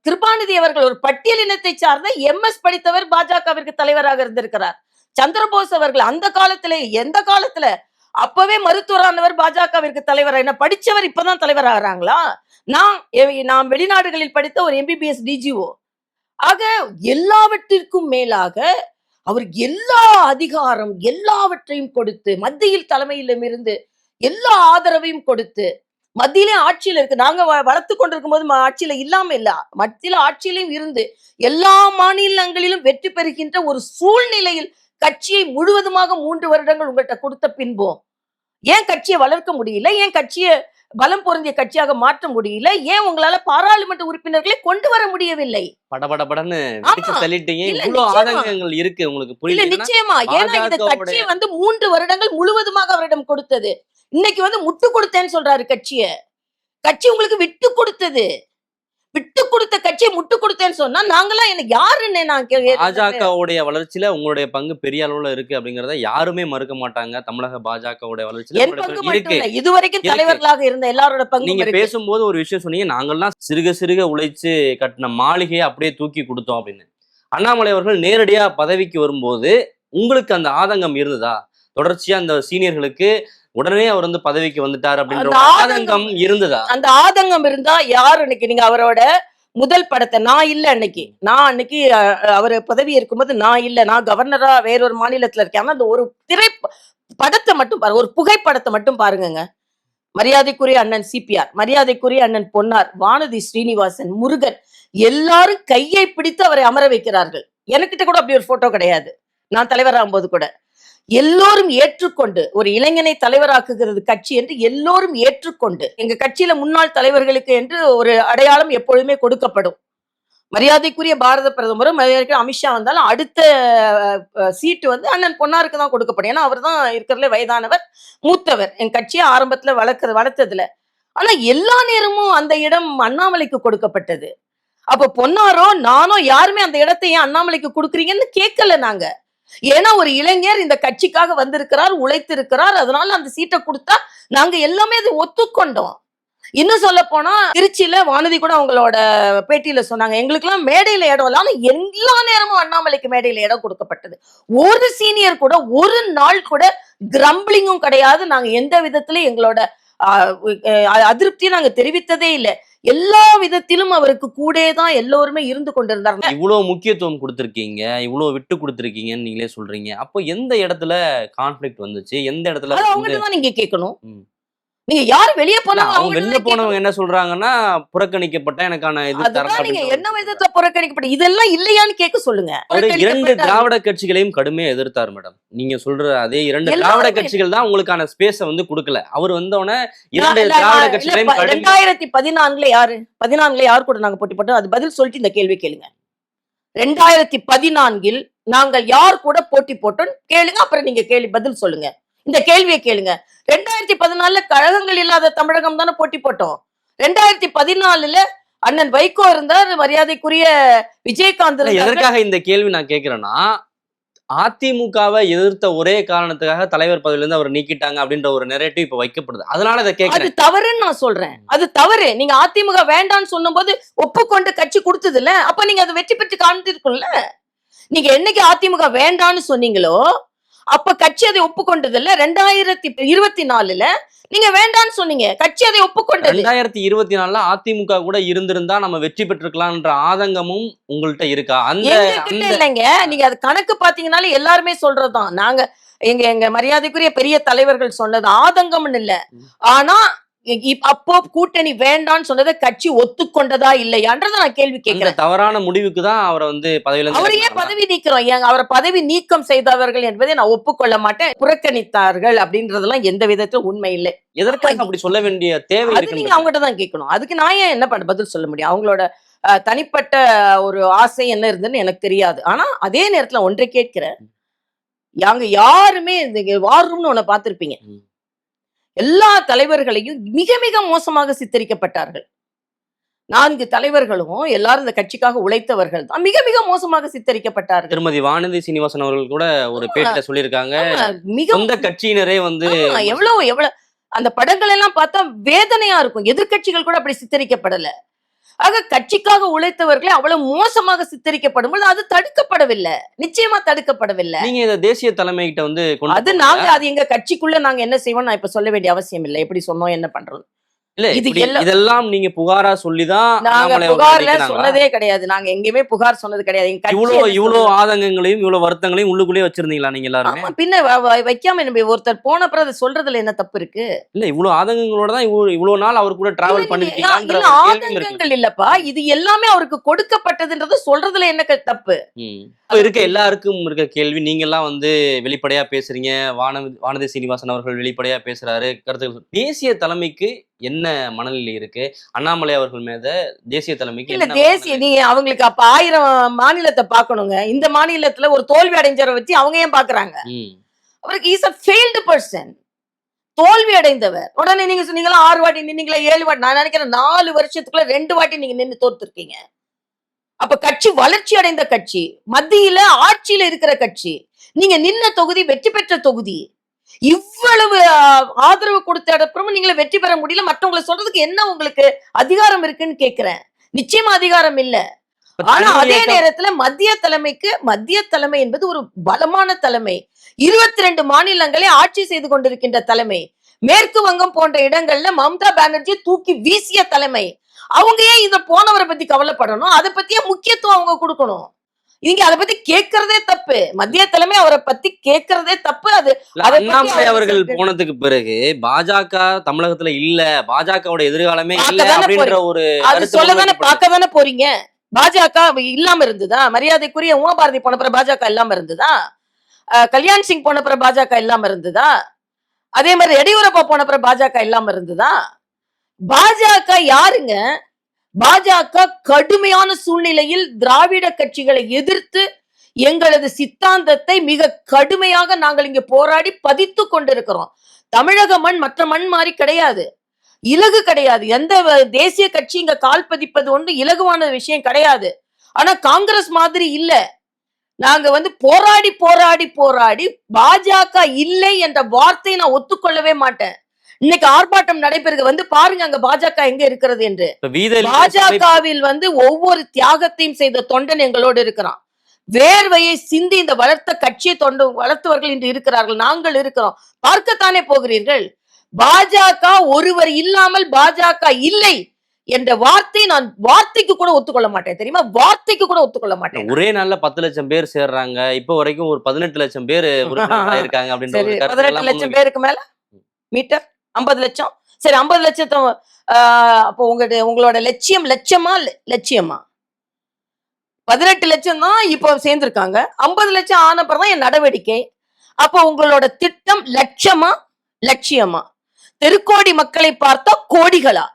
கிருபாநிதி அவர்கள் ஒரு பட்டியலினத்தை சார்ந்த MS படித்தவர் பாஜகவிற்கு தலைவராக இருந்திருக்கிறார். சந்திரபோஸ் அவர்கள் அந்த காலத்துல, எந்த காலத்துல, அப்பவே மருத்துவரானவர் பாஜகவிற்கு தலைவர். என்ன படிச்சவர் இப்பதான் தலைவர் ஆகிறாங்களா? நான் வெளிநாடுகளில் படித்த ஒரு MBBS DGO. ஆக எல்லாவற்றிற்கும் மேலாக அவர் எல்லா அதிகாரம் எல்லாவற்றையும் கொடுத்து, மத்தியில் தலைமையிலும் இருந்து எல்லா ஆதரவையும் கொடுத்து, மத்தியிலே ஆட்சியில இருக்கு, நாங்க வளர்த்து கொண்டிருக்கும் போது ஆட்சியில இல்லாம இல்ல, மத்தியில ஆட்சியிலும் இருந்து எல்லா மாநிலங்களிலும் வெற்றி பெறுகின்ற ஒரு சூழ்நிலையில் கட்சியை முழுவதுமாக 3 வருடங்கள் உங்கள்கிட்ட கொடுத்த பின்பும் ஏன் கட்சியை வளர்க்க முடியல? ஏன் கட்சியை பலம் பொருந்திய கட்சியாக மாற்ற முடியல? ஏன் உங்களால பாராளுமன்ற உறுப்பினர்களை கொண்டு வர முடியவில்லை? படபடன்னு தள்ளிட்டீங்க. இவ்வளவு ஆதங்கங்கள் இருக்கு உங்களுக்கு, புரியல? நிச்சயமா, ஏன்னா இந்த கட்சியை 3 வருடங்கள் முழுவதுமாக அவரிடம் கொடுத்தது. இன்னைக்கு முட்டு கொடுத்தேன்னு சொல்றாரு கட்சி உங்களுக்கு விட்டு கொடுத்தது. விட்டு கொடுத்த கட்சியை முட்டு கொடுத்தேன்னு சொன்னா நாங்களாம் என்ன யாருன்னு நான் பாஜகவுடைய வளர்ச்சியில உங்களுடைய பங்கு பெரிய அளவுல இருக்கு அப்படிங்கறத யாருமே மறுக்க மாட்டாங்க. தமிழக பாஜகவுடைய வளர்ச்சியில இதுவரைக்கும் தலைவர்களாக இருந்த எல்லாரோட பங்கு. நீங்க பேசும்போது ஒரு விஷயம் சொன்னீங்க, நாங்கள்லாம் சிறுக சிறுக உழைச்சு கட்டின மாளிகையை அப்படியே தூக்கி கொடுத்தோம் அப்படின்னு. அண்ணாமலை அவர்கள் நேரடியா பதவிக்கு வரும்போது உங்களுக்கு அந்த ஆதங்கம் இருந்ததா? தொடர்ச்சியா அந்த சீனியர்களுக்கு உடனே அவர் பதவிக்கு வந்துட்டார் அப்படின்ற ஆதங்கம் இருந்ததா? அந்த ஆதங்கம் இருந்தா யாரு? இன்னைக்கு நீங்க அவரோட முதல் படத்தை, நான் இல்ல அன்னைக்கு அவர் பதவி இருக்கும்போது நான் இல்ல, நான் கவர்னரா வேறொரு மாநிலத்துல இருக்கேன். ஆனா அந்த ஒரு படத்தை மட்டும் பாருங்க, ஒரு புகைப்படத்தை மட்டும் பாருங்க. மரியாதைக்குரிய அண்ணன் CPR, மரியாதைக்குரிய அண்ணன் பொன்னார், வானதி ஸ்ரீனிவாசன், முருகன் எல்லாரும் கையை பிடித்து அவரை அமர வைக்கிறார்கள். எனக்கிட்ட கூட அப்படி ஒரு போட்டோ கிடையாது. நான் தலைவராகும் போது கூட எல்லோரும் ஏற்றுக்கொண்டு, ஒரு இளைஞனை தலைவராக்குகிறது கட்சி என்று எல்லோரும் ஏற்றுக்கொண்டு, எங்க கட்சியில முன்னாள் தலைவர்களுக்கு என்று ஒரு அடையாளம் எப்பொழுதுமே கொடுக்கப்படும். மரியாதைக்குரிய பாரத பிரதமரும் அமித்ஷா வந்தாலும் அடுத்த சீட்டு அண்ணன் பொன்னாருக்கு தான் கொடுக்கப்படும். ஏன்னா அவர் தான் இருக்கிறதுல வயதானவர், மூத்தவர், என் கட்சியை ஆரம்பத்துல வளர்த்ததுல. ஆனா எல்லா நேரமும் அந்த இடம் அண்ணாமலைக்கு கொடுக்கப்பட்டது. அப்ப பொன்னாரோ நானோ யாருமே அந்த இடத்தை ஏன் அண்ணாமலைக்கு கொடுக்குறீங்கன்னு கேட்கல நாங்க. ஏன்னா ஒரு இளைஞர் இந்த கட்சிக்காக வந்திருக்கிறார், உழைத்திருக்கிறார், அதனால அந்த சீட்டை கொடுத்தா நாங்க எல்லாமே அதை ஒத்துக்கொண்டோம். இன்னும் சொல்ல போனா திருச்சியில வானதி கூட அவங்களோட பேட்டியில சொன்னாங்க, எங்களுக்கு எல்லாம் மேடையில இடம் இல்லை, ஆனா எல்லா நேரமும் அண்ணாமலைக்கு மேடையில இடம் கொடுக்கப்பட்டது. ஒரு சீனியர் கூட ஒரு நாள் கூட கிரம்பிளிங்கும் கிடையாது. நாங்க எந்த விதத்திலும் எங்களோட அதிருப்தியை நாங்க தெரிவித்ததே இல்லை. எல்லா விதத்திலும் அவருக்கு கூட தான் எல்லோருமே இருந்து கொண்டிருந்தாங்க. இவ்வளவு முக்கியத்துவம் கொடுத்திருக்கீங்க, இவ்வளவு விட்டு கொடுத்திருக்கீங்கன்னு நீங்களே சொல்றீங்க. அப்போ எந்த இடத்துல கான்ஃபிளிக்ட் வந்துச்சு? எந்த இடத்துல அது வந்து அவங்ககிட்ட தான் நீங்க கேட்கணும். ம். நீங்க யாரு வெளியே போனாங்க அவங்க வெளில போனவங்க என்ன சொல்றாங்கன்னா, புறக்கணிக்கப்பட்ட எனக்கான இது அதுதான் தரல நீங்க அப்படின்னு என்ன விதத்துல புறக்கணிக்கப்பட்ட இதெல்லாம் இல்லையான்னு கேட்க சொல்லுங்க. அவரு 2 புறக்கணிக்கப்பட்ட திராவிட கட்சிகளையும் கடுமையா எதிர்த்தார் மேடம். நீங்க சொல்ற அதே 2 எல்லாருமே- திராவிட கட்சிகள் தான் உங்களுக்கான ஸ்பேஸ வந்து கொடுக்கல. அவர் வந்தோடனே 2 இல்ல, திராவிட இல்ல, கட்சிகளையும் கடுமையா 2014 யாரு 14 யார் கூட நாங்க போட்டி போட்டோம்? அது பதில் சொல்லிட்டு இந்த கேள்வி கேளுங்க. 2014 நாங்கள் யார் கூட போட்டி போட்டோம் கேளுங்க, அப்புறம் நீங்க கேள்வி பதில் சொல்லுங்க. இந்த கேள்வியை கேளுங்க. 2014 கழகங்கள் இல்லாத தமிழகம் தானே போட்டி போட்டோம். 2014 அண்ணன் வைகோ இருந்தார், மரியாதைக்குரிய விஜயகாந்த் இல்ல, இருந்தார். எதற்காக இந்த கேள்வி நான் கேட்கிறேன்னா, அதிமுகவை எதிர்த்த ஒரே காரணத்துக்காக தலைவர் பதவியில இருந்து அவர் நீக்கிட்டாங்க அப்படின்ற ஒரு நெரேட்டிவ் இப்ப வைக்கப்படுது. அதனால இதை அது கேட்கிறேன். தவறுன்னு நான் சொல்றேன். அது தவறு. நீங்க அதிமுக வேண்டாம்னு சொன்னபோது ஒப்புக்கொண்டு கட்சி கொடுத்தது இல்ல, அப்ப நீங்க அதை வெற்றி பெற்று காண்பிருக்கும்ல. நீங்க என்னைக்கு அதிமுக வேண்டாம்னு சொன்னீங்களோ அப்ப கட்சி அதை ஒப்புக்கொண்டது இல்ல. 2024 நீங்க வேண்டாம்னு சொன்னீங்க, கட்சி அதை ஒப்புக்கொண்டது. 2024 அதிமுக கூட இருந்திருந்தா நம்ம வெற்றி பெற்றிருக்கலாம்ன்ற ஆதங்கமும் உங்கள்கிட்ட இருக்கா? அந்த எங்ககிட்ட இல்லைங்க. நீங்க அது கணக்கு பாத்தீங்கன்னாலே எல்லாருமே சொல்றதுதான். நாங்க எங்க எங்க மரியாதைக்குரிய பெரிய தலைவர்கள் சொன்னது ஆதங்கம்னு இல்ல. ஆனா அப்போ கூட்டணி வேண்டாம்னு சொன்னதை கட்சி ஒத்துக்கொண்டதா இல்லையான்றத நான் கேள்வி அந்த கேட்கிறேன். தவறான முடிவுக்கு தான் அவரை வந்து பதவியில இருந்து அவரையே இறக்குனாங்களா? பதவி நீக்கிறோம். ஏங்க அவரை பதவி நீக்கம் செய்தவர்கள் என்பதை நான் ஒப்புக்கொள்ள மாட்டேன். புறக்கணித்தார்கள் அப்படின்றதெல்லாம் எந்த விதத்துல உண்மை இல்லை. எதற்காக அப்படி சொல்ல வேண்டிய தேவை அது நீங்க அவங்ககிட்ட தான் கேட்கணும். அதுக்கு நான் ஏன் என்ன பண்ண பதில் சொல்ல முடியும்? அவங்களோட தனிப்பட்ட ஒரு ஆசை என்ன இருந்துன்னு எனக்கு தெரியாது. ஆனா அதே நேரத்துல ஒன்றை கேட்கிறேன், யாங்க யாருமே வார் ரூம்னு ஒண்ணு பார்த்திருப்பீங்க. எல்லா தலைவர்களையும் மிக மிக மோசமாக சித்தரிக்கப்பட்டார்கள். 4 தலைவர்களும் எல்லாரும் இந்த கட்சிக்காக உழைத்தவர்கள் தான் மிக மிக மோசமாக சித்தரிக்கப்பட்டார்கள். திருமதி வானதி சீனிவாசன் அவர்கள் கூட ஒரு பேட்டில சொல்லியிருக்காங்க, மிக சொந்த கட்சியினரே வந்து எவ்வளவு அந்த படங்கள் எல்லாம் பார்த்தா வேதனையா இருக்கும். எதிர்க்கட்சிகள் கூட அப்படி சித்தரிக்கப்படல. ஆக கட்சிக்காக உழைத்தவர்களே அவ்வளவு மோசமாக சித்தரிக்கப்படும் போது அது தடுக்கப்படவில்லை. நிச்சயமா தடுக்கப்படவில்லை. நீங்க இந்த தேசிய தலைமை கிட்ட வந்து அது நாங்க அது எங்க கட்சிக்குள்ள நாங்க என்ன செய்வோம் நான் இப்ப சொல்ல வேண்டிய அவசியம் இல்லை. எப்படி சொன்னோம் என்ன பண்றோம் இல்ல இது இதெல்லாம் நீங்க புகாரா சொல்லிதான் நாங்க அண்ணாமலை அவர்கள் புகார்ல நீக்கினாங்களா? சொன்னதே கிடையாது. நாங்க எங்கேயுமே புகார் சொன்னது கிடையாது. எங்க கட்சி இவ்வளவு என்ன இவ்வளவு சொல்லுது? ஆதங்கங்களையும் இவ்வளவு வருத்தங்களையும் உள்ளுக்குள்ளேயே வச்சிருந்தீங்களா நீங்க எல்லாருமே? ஆமா, பின்ன வைக்காம நம்ம ஒருத்தர் போன அப்புறம் அதை சொல்றதுல என்ன தப்பு இருக்கு? இல்ல இவ்வளவு ஆதங்கங்களோட தான் இவ்வளவு நாள் அவர் கூட டிராவல் இல்ல, பண்ணிருக்கீங்கன்ற இல்ல, ஒரு கேள்வியும் இருக்கு. ஆதங்கங்கள் இல்லப்பா, இது எல்லாமே அவருக்கு கொடுக்கப்பட்டதுன்றது சொல்றதுல என்ன தப்பு? இப்ப இருக்க எல்லாருக்கும் இருக்க கேள்வி, நீங்க எல்லாம் வந்து வெளிப்படையா பேசுறீங்க, வானதி சீனிவாசன் அவர்கள் வெளிப்படையா பேசுறாரு, கருத்துக்கள். தேசிய தலைமைக்கு என்ன மனநிலை இருக்கு? அண்ணாமலை அவர்கள் மீத தேசிய தலைமைக்கு இல்ல என்ன தேசிய நீங்க அவங்களுக்கு அப்ப 1000 மாநிலத்தை பார்க்கணுங்க. இந்த மாநிலத்துல ஒரு தோல்வி அடைஞ்சவரை வச்சு அவங்க ஏன் பாக்குறாங்க? அவருக்கு இஸ் a failed person. தோல்வி அடைந்தவர். உடனே நீங்க சொன்னீங்களா 6 வாட்டி நின்னீங்களா 7 வாட்டி? நான் நினைக்கிறேன் 4 வருஷத்துக்குள்ள 2 வாட்டி நீங்க நின்னு தோத்துருக்கீங்க. அப்ப கட்சி வளர்ச்சி அடைந்த கட்சி, மத்தியில ஆட்சியில இருக்கிற கட்சி, நீங்க நின்ன தொகுதி வெற்றி பெற்ற தொகுதி, இவ்வளவு ஆதரவு கொடுத்த அப்புறமும் நீங்கள வெற்றி பெற முடியல. மற்றவங்களை சொல்றதுக்கு என்ன உங்களுக்கு அதிகாரம் இருக்குன்னு கேக்குறேன். நிச்சயமா அதிகாரம் இல்ல. ஆனா அதே நேரத்துல மத்திய தலைமை என்பது ஒரு பலமான தலைமை. 22 மாநிலங்களை ஆட்சி செய்து கொண்டிருக்கின்ற தலைமை. மேற்கு வங்கம் போன்ற இடங்கள்ல மம்தா பானர்ஜி தூக்கி வீசிய தலைமை. அவங்க ஏன் இத போனவரை பத்தி கவலைப்படணும்? அதை பத்தியே முக்கியத்துவம் அவங்க கொடுக்கணும். நீங்க அதை பத்தி கேட்கறதே தப்பு. மத்திய தலைமை அவரை பத்தி கேட்கறதே தப்பு. அது அண்ணாமலை அவர்கள் போனதுக்கு பிறகு பாஜக தமிழகத்துல இல்ல, பாஜகவோட எதிர்காலமே இல்ல அப்படின்ற ஒரு அது சொல்லதானே பார்க்க தானே போறீங்க. பாஜக இல்லாம இருந்ததா? மரியாதைக்குரிய உமா பாரதி போன பிறகு பாஜக இல்லாம இருந்ததா? கல்யாண் சிங் போன பிறகு பாஜக இல்லாம இருந்ததா? அதே மாதிரி எடியூரப்பா போன பிறகு பாஜக இல்லாம இருந்ததா? பாஜக யாருங்க? பாஜக கடுமையான சூழ்நிலையில் திராவிட கட்சிகளை எதிர்த்து எங்களது சித்தாந்தத்தை மிக கடுமையாக நாங்கள் இங்க போராடி பதித்து கொண்டிருக்கிறோம். தமிழக மண் மற்ற மண் மாதிரி கிடையாது, இலகு கிடையாது. எந்த தேசிய கட்சி இங்க கால் பதிப்பது ஒன்று இலகுவான விஷயம் கிடையாது. ஆனா காங்கிரஸ் மாதிரி இல்ல. நாங்க வந்து போராடி போராடி போராடி பாஜக இல்லை என்ற வார்த்தையை நான் ஒத்துக்கொள்ளவே மாட்டேன். இன்னைக்கு ஆர்ப்பாட்டம் நடைபெறுக வந்து பாருங்க அங்க பாஜக எங்க இருக்கிறது என்று. இப்ப வீதியில் பாஜகவில் வந்து ஒவ்வொரு தியாகத்தையும் செய்த தொண்டன் எங்களோடு இருக்கிறான். வேர்வையை சிந்தி இந்த வளர்த்த கட்சியை வளர்த்தவர்கள் இன்று இருக்கிறார்கள். நாங்கள் இருக்கிறோம். பார்க்கத்தானே போகிறீர்கள். பாஜக ஒருவர் இல்லாமல் பாஜக இல்லை என்ற வார்த்தை நான் வார்த்தைக்கு கூட ஒத்துக்கொள்ள மாட்டேன். தெரியுமா? வார்த்தைக்கு கூட ஒத்துக்கொள்ள மாட்டேன். ஒரே நாள்ல 10 லட்சம் பேர் சேர்றாங்க. இப்ப வரைக்கும் ஒரு 18 லட்சம் பேர் இருக்காங்க அப்படின்ற சரி, ஒரு கருத்து 18 எல்லாம் லட்சம் பேருக்கு மேல மீட்டர் 50 லட்சம். சரி, 50 லட்சத்தை அப்போ உங்களோட லட்சியம் லட்சியமா 18 லட்சம் தான் இப்போ சேர்ந்திருக்காங்க. 50 லட்சம் ஆன பிறகுதான் என் நடவடிக்கை. அப்போ உங்களோட திட்டம் லட்சியமா? தெருக்கோடி மக்களை பார்த்தா கோடிகளா?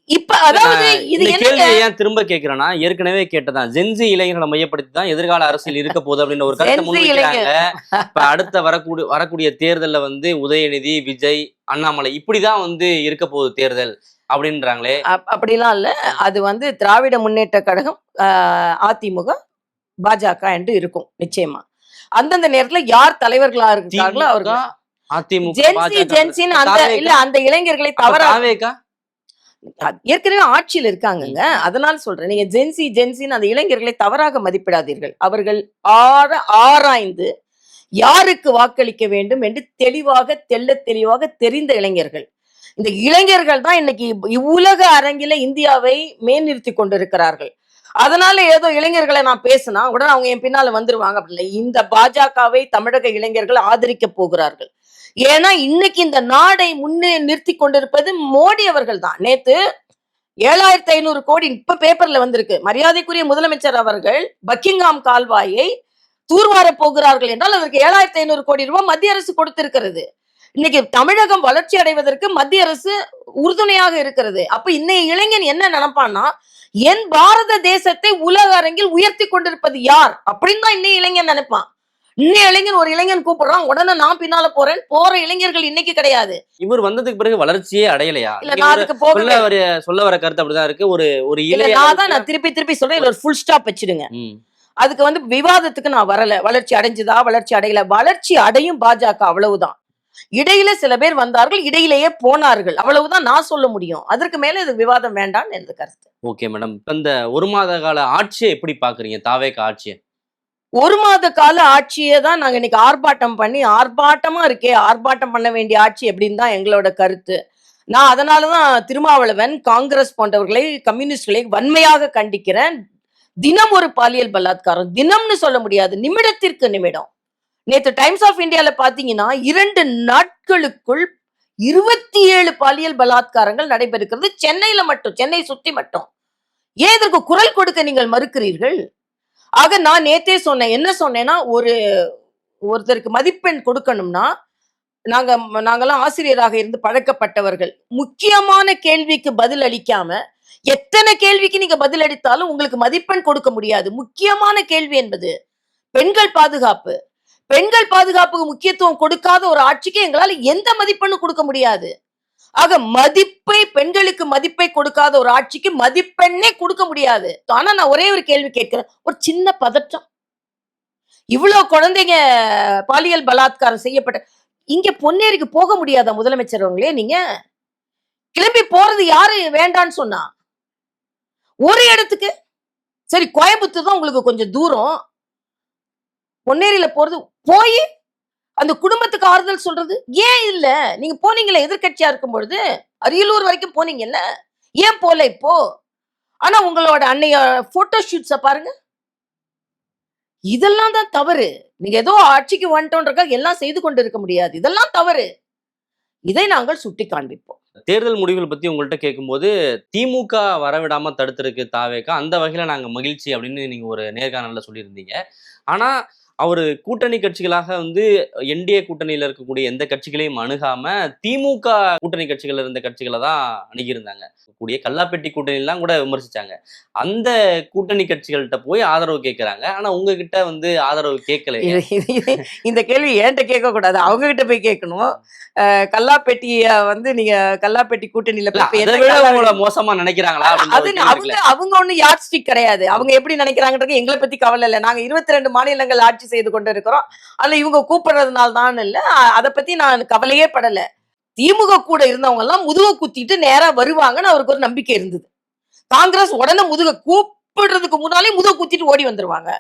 இப்ப அதாவது இது இந்த என்ன? கேள்வியை ஏன் திரும்ப கேட்கிறேன்னா, ஏற்கனவே கேட்டதான் ஜென்சி இளைஞர்களை மையப்படுத்தி தான் எதிர்கால அரசியல் இருக்க போகுது அப்படின்ற ஒரு கருத்தை Gen Z முன்வைக்கிறாங்க. இப்ப அடுத்த வரக்கூடிய தேர்தல்ல வந்து உதயநிதி, விஜய், அண்ணாமலை இப்படிதான் வந்து இருக்க போகுது தேர்தல் அப்படின்றாங்களே. அப்படிலாம் இல்ல. அது வந்து திராவிட முன்னேற்ற கழகம், அதிமுக, பாஜக என்று இருக்கும் நிச்சயமா. அந்தந்த நேரத்துல யார் தலைவர்களா இருக்கிறார்களோ அவர்கள் அதிமுக, ஜென்சின்னு அந்த இளைஞர்களை தவறாக ஏற்கனவே ஆட்சியில் இருக்காங்கங்க. அதனால சொல்றேன், நீங்க ஜென்சின்னு அந்த இளைஞர்களை தவறாக மதிப்பிடாதீர்கள். அவர்கள் ஆராய்ந்து யாருக்கு வாக்களிக்க வேண்டும் என்று தெளிவாக தெரிந்த இளைஞர்கள். இந்த இளைஞர்கள் தான் இன்னைக்கு உலக அரங்கில இந்தியாவை மேல்நிறுத்தி கொண்டிருக்கிறார்கள். அதனால ஏதோ இளைஞர்களை நான் பேசினா உடனே அவங்க என் பின்னால வந்துருவாங்க அப்படி இல்லை. இந்த பாஜகவை தமிழக இளைஞர்கள் ஆதரிக்க போகிறார்கள். ஏன்னா இன்னைக்கு இந்த நாடை முன்னே நிறுத்தி கொண்டிருப்பது மோடி அவர்கள் தான். நேத்து 7500 கோடி இப்ப பேப்பர்ல வந்திருக்கு. மரியாதைக்குரிய முதலமைச்சர் அவர்கள் பக்கிங்ஹாம் கால்வாயை தூர்வார போகிறார்கள் என்றால் அதற்கு 7500 கோடி ரூபாய் மத்திய அரசு கொடுத்திருக்கிறது. இன்னைக்கு தமிழகம் வளர்ச்சி அடைவதற்கு மத்திய அரசு உறுதுணையாக இருக்கிறது. அப்ப இன்னைய இளைஞன் என்ன நினைப்பான்னா, என் பாரத தேசத்தை உலக அரங்கில் உயர்த்தி கொண்டிருப்பது யார் அப்படின்னு தான் இன்னைய இளைஞன் நினைப்பான். இன்னைய இளைஞன் ஒரு இளைஞன் கூப்பிடுறான், உடனே நான் பின்னால போற இளைஞர்கள் இன்னைக்கு கிடையாது. இவர் வந்ததுக்கு பிறகு வளர்ச்சியே அடையலையா? இல்ல, நான் அதுக்கு சொல்ல வர கருத்து அப்படிதான் இருக்கு. ஒரு நான் திருப்பி சொல்றேன், ஒரு ஃபுல் ஸ்டாப் வச்சிடுங்க. அதுக்கு வந்து விவாதத்துக்கு நான் வரல. வளர்ச்சி அடைஞ்சதா வளர்ச்சி அடையல, வளர்ச்சி அடையும் பாஜக, அவ்வளவுதான். இடையில சில பேர் வந்தார்கள், இடையிலேயே போனார்கள், அவ்வளவுதான் நான் சொல்ல முடியும். அதற்கு மேல இது விவாதம் வேண்டாம்னு எனது கருத்து. ஓகே மேடம், இந்த 1 மாத கால ஆட்சியை எப்படி பாக்குறீங்க? தாவேக ஆட்சியை 1 மாத கால ஆட்சியை தான் நாங்க இன்னைக்கு ஆர்ப்பாட்டம் பண்ணி ஆர்ப்பாட்டம் பண்ண வேண்டிய ஆட்சி எப்படின்னு தான் எங்களோட கருத்து. நான் அதனாலதான் திருமாவளவன், காங்கிரஸ் போன்றவர்களை, கம்யூனிஸ்டுகளை வன்மையாக கண்டிக்கிறேன். தினம் ஒரு பாலியல் பலாத்காரம், தினம்னு சொல்ல முடியாது, நிமிடத்திற்கு நிமிடம். நேற்று டைம்ஸ் ஆஃப் இந்தியால பாத்தீங்கன்னா 2 நாட்களுக்குள் 27 பாலியல் பலாத்காரங்கள் நடைபெறுகிறது சென்னையில மட்டும், சென்னை சுத்தி மட்டும். ஏன் இதற்கு குரல் கொடுக்க நீங்கள் மறுக்கிறீர்கள்? ஆக நான் நேத்தே சொன்னேன், என்ன சொன்னேன்னா, ஒருத்தருக்கு மதிப்பெண் கொடுக்கணும்னா, நாங்கெல்லாம் ஆசிரியராக இருந்து பழக்கப்பட்டவர்கள். முக்கியமான கேள்விக்கு பதில் அளிக்காம எத்தனை கேள்விக்கு நீங்க பதில் அளித்தாலும் உங்களுக்கு மதிப்பெண் கொடுக்க முடியாது. முக்கியமான கேள்வி என்பது பெண்கள் பாதுகாப்பு. பெண்கள் பாதுகாப்புக்கு முக்கியத்துவம் கொடுக்காத ஒரு ஆட்சிக்கு எங்களால எந்த மதிப்பெண்ணும் கொடுக்க முடியாது. ஆக பெண்களுக்கு மதிப்பை கொடுக்காத ஒரு ஆட்சிக்கு மதிப்பெண்ணே கொடுக்க முடியாது. ஆனா நான் ஒரே ஒரு கேள்வி கேட்கிறேன், ஒரு சின்ன பதற்றம். இவ்வளவு குழந்தைங்க பாலியல் பலாத்காரம் செய்யப்பட்ட இங்க பொன்னேரிக்கு போக முடியாதா முதலமைச்சர் அவங்களே? நீங்க கிளம்பி போறது யாரு வேண்டான்னு சொன்னா? ஒரு இடத்துக்கு சரி, கோயம்புத்தூர் தான் உங்களுக்கு கொஞ்சம் தூரம், பொன்னேரியில போறது, போய் அந்த குடும்பத்துக்கு ஆறுதல் சொல்றது ஏன் இல்ல? நீங்க போனீங்களே எதிர்கட்சியா இருக்கும் பொழுது, அரியலூர் வரைக்கும் போனீங்கல்ல, ஏன் போல இப்போ? ஆனா உங்களோட அன்னைய போட்டோ ஷூட்ஸ பாருங்க, இதெல்லாம் தான் தவறு. நீங்க ஏதோ ஆட்சிக்கு வந்துட்டோன்றதுக்காக எல்லாம் செய்து கொண்டு இருக்க முடியாது, இதெல்லாம் தவறு. இதை நாங்கள் சுட்டி காண்பிப்போம். தேர்தல் முடிவுகள் பத்தி உங்கள்கிட்ட கேட்கும்போது, திமுக வரவிடாம தடுத்திருக்கு தாவேக, அந்த வகையில நாங்க மகிழ்ச்சி அப்படின்னு நீங்க ஒரு நேர்காணல்ல சொல்லியிருந்தீங்க. ஆனா அவரு கூட்டணி கட்சிகளாக வந்து என்டிஏ கூட்டணியில இருக்கக்கூடிய எந்த கட்சிகளையும் அணுகாம திமுக கூட்டணி கட்சிகள் இருந்த கட்சிகளை தான் அணுகியிருந்தாங்க. கூடிய கல்லாப்பெட்டி கூட்டணிலாம் கூட விமர்சிச்சாங்க. அந்த கூட்டணி கட்சிகள்கிட்ட போய் ஆதரவு கேட்கிறாங்க. ஆனா உங்ககிட்ட வந்து ஆதரவு கேட்கல. இந்த கேள்வி என்கிட்ட கேட்க கூடாது, அவங்க கிட்ட போய் கேட்கணும். கல்லாப்பெட்டிய வந்து நீங்க கல்லாப்பெட்டி கூட்டணியில மோசமா நினைக்கிறாங்களா? அவங்க ஒண்ணு யார்ட் ஸ்டிக் கிடையாது. அவங்க எப்படி நினைக்கிறாங்கன்றது எங்களை பத்தி கவலை இல்லை. நாங்க 22 மாநிலங்கள் ஆட்சி செய்து கொண்டு இருக்கிறோம். அதுல இவங்க கூப்பிடுறதுனால தான் இல்ல, அதை பத்தி நான் கவலையே படல. திமுக கூட இருந்தவங்க எல்லாம் முதுக குத்திட்டு நேரா வருவாங்கன்னு அவருக்கு ஒரு நம்பிக்கை இருந்தது. காங்கிரஸ் உடனே முதுக கூப்பிடுறதுக்கு முன்னாலே முதுக குத்திட்டு ஓடி வந்துருவாங்க.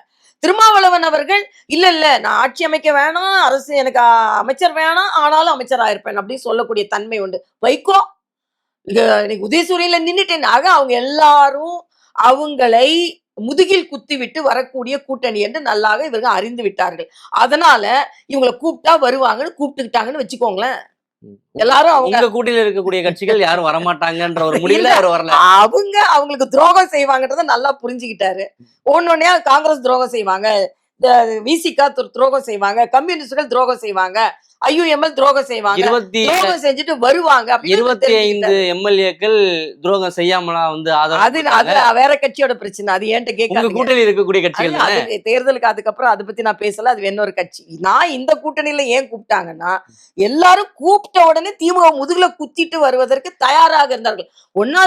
திருமாவளவன் அவர்கள் இல்ல நான் ஆட்சி அமைக்க வேணாம், அரசு எனக்கு அமைச்சர் வேணாம், ஆனாலும் அமைச்சரா இருப்பேன் அப்படின்னு சொல்லக்கூடிய தன்மை உண்டு. வைகோ இன்னைக்கு உதயசூரியன்ல நின்னுட்டேன். ஆக அவங்க எல்லாரும் அவங்களை முதுகில் குத்தி விட்டு வரக்கூடிய கூட்டணி என்று நல்லாக இவர்கள் அறிந்து விட்டார்கள். அதனால இவங்களை கூப்பிட்டா வருவாங்கன்னு கூப்பிட்டுக்கிட்டாங்கன்னு வச்சுக்கோங்களேன். எல்லாரும் அவங்க உங்க கூட்டணியில இருக்கக்கூடிய கட்சிகள் யாரும் வரமாட்டாங்கன்ற ஒரு முடிவுல இல்ல, அவர் வரல. அவங்களுக்கு துரோகம் செய்வாங்கன்றத நல்லா புரிஞ்சுக்கிட்டாரு. ஒன்னொன்னே காங்கிரஸ் துரோகம் செய்வாங்க, விசிகா துரோகம் செய்வாங்க, கம்யூனிஸ்டுகள் துரோகம் செய்வாங்க, IUML துரோகம் செய்வாங்க, துரோகம் செஞ்சுட்டு வருவாங்க. 25 MLAக்கள் துரோகம் செய்யாமலா வந்து அது வேற கட்சியோட பிரச்சனை. அது ஏன்ட்ட உங்க கேட்காதீங்க. கூட்டணியில் இருக்கக்கூடிய கட்சிகள் தானே. அது தேர்தலுக்கு அதுக்கப்புறம் அதை பத்தி நான் பேசல. அது இன்னொரு கட்சி. நான் இந்த கூட்டணியில ஏன் கூப்பிட்டாங்கன்னா, எல்லாரும் கூப்பிட்ட உடனே திமுக முதுகுல குத்திட்டு வருவதற்கு தயாராக இருந்தார்கள். ஒன்னா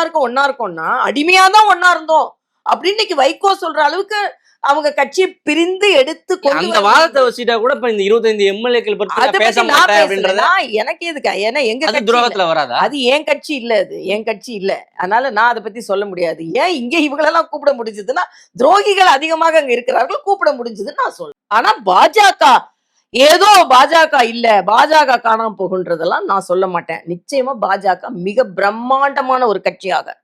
இருக்கோம்னா அடிமையாதான் ஒன்னா இருந்தோம் அப்படின்னு இன்னைக்கு வைகோ சொல்ற அளவுக்கு அவங்க கட்சி பிரிந்து எடுத்து அந்த வாதத்தை வச்சுட்டா கூட இப்ப இந்த 25 MLAக்கள் பத்தி பேச மாட்டேன் அப்படின்றத எனக்கு எதுக்கு? ஏன்னா எங்க அது கட்சி துரோகத்துல வராதா? அது என் கட்சி இல்ல, அது என் கட்சி இல்ல. அதனால நான் அதை பத்தி சொல்ல முடியாது. ஏன் இங்க இவங்களெல்லாம் கூப்பிட முடிஞ்சதுன்னா, துரோகிகள் அதிகமாக அங்க இருக்கிறார்கள், கூப்பிட முடிஞ்சதுன்னு நான் சொல்றேன். ஆனா பாஜக ஏதோ பாஜக இல்ல, பாஜக காணாம போகுன்றதெல்லாம் நான் சொல்ல மாட்டேன். நிச்சயமா பாஜக மிக பிரம்மாண்டமான ஒரு கட்சியாக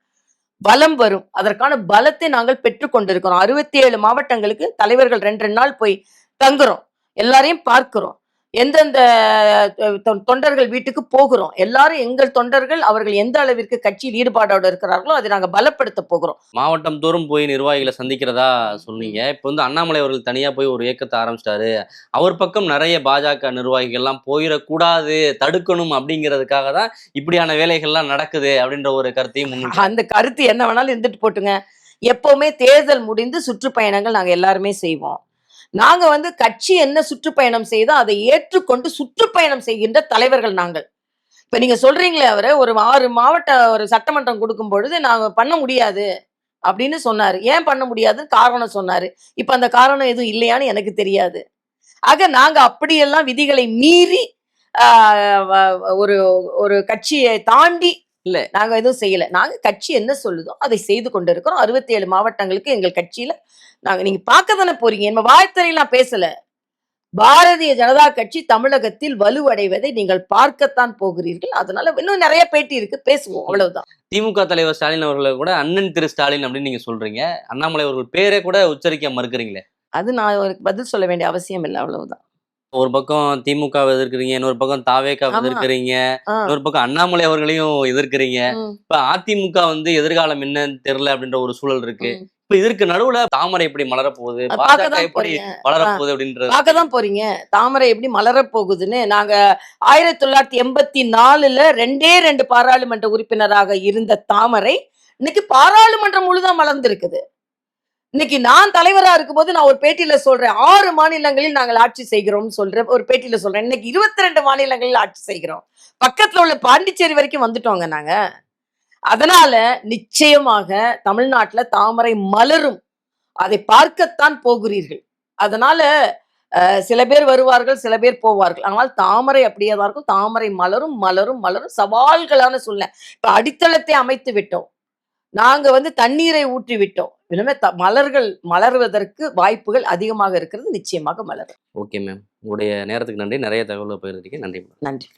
பலம் வரும். அதற்கான பலத்தை நாங்கள் பெற்றுக் கொண்டிருக்கிறோம். 67 மாவட்டங்களுக்கு தலைவர்கள் 2 நாள் போய் தங்குறோம், எல்லாரையும் பார்க்கிறோம், எந்தெந்த தொண்டர்கள் வீட்டுக்கு போகிறோம். எல்லாரும் எங்கள் தொண்டர்கள், அவர்கள் எந்த அளவிற்கு கட்சியில் ஈடுபாடோடு இருக்கிறார்களோ அதை நாங்க பலப்படுத்த போகிறோம். மாவட்டம் தோறும் போய் நிர்வாகிகளை சந்திக்கிறதா சொன்னீங்க. இப்ப வந்து அண்ணாமலை அவர்கள் தனியா போய் ஒரு இயக்கத்தை ஆரம்பிச்சிட்டாரு. அவர் பக்கம் நிறைய பாஜக நிர்வாகிகள் எல்லாம் போயிடக்கூடாது, தடுக்கணும் அப்படிங்கிறதுக்காக தான் இப்படியான வேலைகள்லாம் நடக்குது அப்படின்ற ஒரு கருத்தையும் அந்த கருத்து என்ன வேணாலும் இருந்துட்டு போட்டுங்க. எப்பவுமே தேர்தல் முடிந்து சுற்றுப்பயணங்கள் நாங்க எல்லாருமே செய்வோம். நாங்க வந்து கட்சி என்ன சுற்றுப்பயணம் செய்தோ அதை ஏற்றுக்கொண்டு சுற்றுப்பயணம் செய்கின்ற தலைவர்கள் நாங்கள். இப்ப நீங்க சொல்றீங்களே, அவரை ஒரு 6 மாவட்ட ஒரு சட்டமன்றம் கொடுக்கும் பொழுது நாங்க பண்ண முடியாது அப்படின்னு சொன்னாரு. ஏன் பண்ண முடியாதுன்னு காரணம் சொன்னாரு. இப்ப அந்த காரணம் எதுவும் இல்லையான்னு எனக்கு தெரியாது. ஆக நாங்க அப்படியெல்லாம் விதிகளை மீறி ஒரு ஒரு கட்சியை தாண்டி இல்ல, நாங்க எதுவும் செய்யல. நாங்க கட்சி என்ன சொல்லுதோ அதை செய்து கொண்டிருக்கிறோம். 67 மாவட்டங்களுக்கு எங்கள் கட்சியில நீங்க பார்க்க தானே போறீங்க. நம்ம வாழ்த்துறையில் நான் பேசல. பாரதிய ஜனதா கட்சி தமிழகத்தில் வலுவடைவதை நீங்கள் பார்க்கத்தான் போகிறீர்கள். அதனால இன்னும் நிறைய பேட்டி இருக்கு, பேசுவோம், அவ்வளவுதான். திமுக தலைவர் ஸ்டாலின் அவர்களை கூட அண்ணன் திரு ஸ்டாலின் அப்படின்னு நீங்க சொல்றீங்க. அண்ணாமலை அவர்கள் பேரே கூட உச்சரிக்க மறுக்கிறீங்களே. அது நான் ஒரு பதில் சொல்ல வேண்டிய அவசியம் இல்லை, அவ்வளவுதான். ஒரு பக்கம் திமுக எதிர்க்கிறீங்க, இன்னொரு பக்கம் தாவேக எதிர்க்கிறீங்க, இன்னொரு பக்கம் அண்ணாமலை அவர்களையும் எதிர்க்கிறீங்க. இப்ப அதிமுக வந்து எதிர்காலம் என்னன்னு தெரியல அப்படின்ற ஒரு சூழல் இருக்கு. இப்ப இதற்கு நடுவுல தாமரை எப்படி மலரப்போகுது, பாஜக எப்படி வளரப்போகுது அப்படின்றது பார்க்கதான் போறீங்க. தாமரை எப்படி மலரப்போகுதுன்னு நாங்க 1984 2 பாராளுமன்ற உறுப்பினராக இருந்த தாமரை இன்னைக்கு பாராளுமன்றம் முழுதான் மலர்ந்திருக்குது. இன்னைக்கு நான் தலைவரா இருக்கும் போது நான் ஒரு பேட்டியில சொல்றேன், 6 மாநிலங்களில் நாங்கள் ஆட்சி செய்கிறோம்னு சொல்றேன். ஒரு பேட்டியில சொல்றேன், இன்னைக்கு 22 மாநிலங்களில் ஆட்சி செய்கிறோம். பக்கத்துல உள்ள பாண்டிச்சேரி வரைக்கும் வந்துட்டோங்க நாங்க. அதனால நிச்சயமாக தமிழ்நாட்டுல தாமரை மலரும். அதை பார்க்கத்தான் போகிறீர்கள். அதனால சில பேர் வருவார்கள், சில பேர் போவார்கள். ஆனால் தாமரை அப்படியே தான் இருக்கும். தாமரை மலரும் மலரும் மலரும். சவால்களான சூழ்நிலை. இப்ப அடித்தளத்தை அமைத்து விட்டோம், நாங்க வந்து தண்ணீரை ஊற்றி விட்டோம். இனிமே மலர்கள் மலர்வதற்கு வாய்ப்புகள் அதிகமாக இருக்கிறது. நிச்சயமாக மலரும். ஓகே மேம், உங்களுடைய நேரத்துக்கு நன்றி. நிறைய தகவலை பகிர்ந்தீங்க. நன்றி. நன்றி.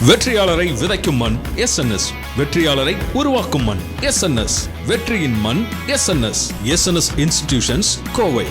வெற்றியாளரை விதைக்கும் மண் SNS, வெற்றியாளரை உருவாக்கும் மண் SNS, வெற்றியின் மண் SNS, SNS இன்ஸ்டிடியூஷன்ஸ் கோவை.